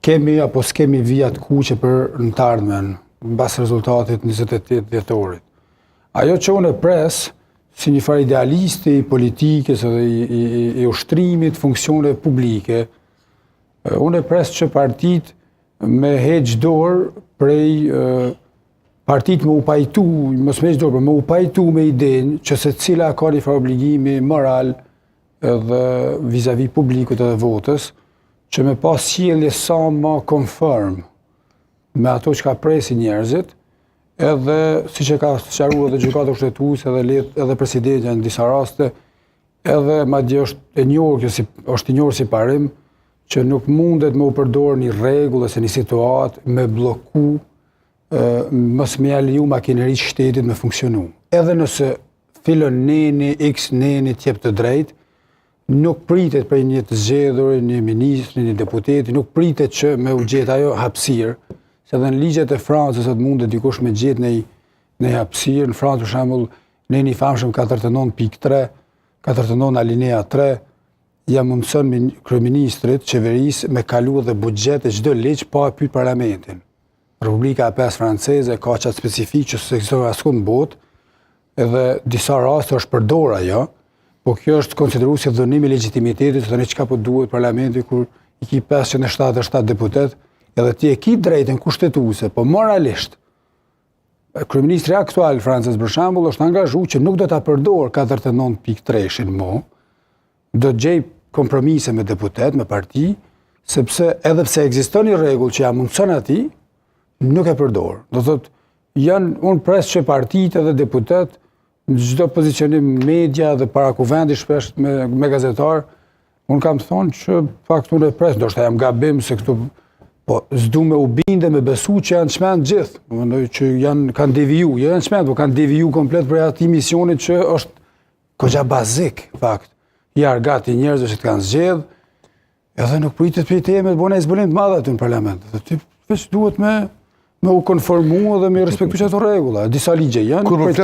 kemi apo s'kemi vijat kuqe për në të ardhmen, mbas rezultatit 28 dhjetorit. Ajo që unë e pres, si një farë idealisti i politikës dhe i ushtrimit funksione publike, unë e pres që partit me heq dorë prej partit me u pajtu, mos me heq dorë, me u pajtu me idenë që se cila ka një farë obligimi moral edhe vis-a-vis publikut edhe votës, që me pas sjellje sa ma konform me ato që ka presi njerëzit, edhe si që ka sqaruar edhe gjykata kushtetuese edhe presidentja në disa raste, edhe madje është i njohur si parim që nuk mundet me u përdorë një rregull ose një situatë me bloku mos me ia leju makinerisë shtetit me funksionu. Edhe nëse fillon neni, x neni t'jep të drejtë, nuk pritet për një të zgjedhur, një ministri, një deputeti, nuk pritet që me u gjetë ajo hapësirë, se dhe në ligjet e Francës atë mundet dikush me gjetë në hapësirë. Në Francë, për shembull, neni i famshëm 49.3, 49 alinea 3, ja mundson kryeministrit, qeverisë, me kalu dhe buxhet e çdo ligj pa pyet parlamentin. Republika e 5 franceze ka qatë specifik që s'ekziston askund në botë, edhe disa raste është përdor ajo, po kjo është konsideruar si dhënim i legitimitetit, se tani çka po duhet parlamenti kur i ki 577 deputet, edhe ti e ki drejtën kushtetuese, po moralisht kryeministri aktual i Francës për shembull është angazhuar që nuk do ta përdor 49.3-shin më, do të gjej kompromise me deputet, me parti, sepse edhe pse ekziston një rregull që ja mundson atij, nuk e përdor. Do thotë, unë pres që partitë edhe deputet në çdo pozicionim media dhe para kuvendi shpesh me gazetar, unë kam thonë që fakt unë e pres, ndoshta jam gabim se këtu po s'du me u binde me besu që janë çmend gjithë, mendoj që kanë deviju, jo janë çmend, po kanë deviju komplet për atij misionit që është goxha bazik, fakt. Jarë gati njerëzve që të kanë zgjedh, edhe nuk pritet për teme të bëna zbulim të madh aty në parlament. Dhe ty veç duhet me u konformu dhe me respektu çato rregulla. Disa ligje janë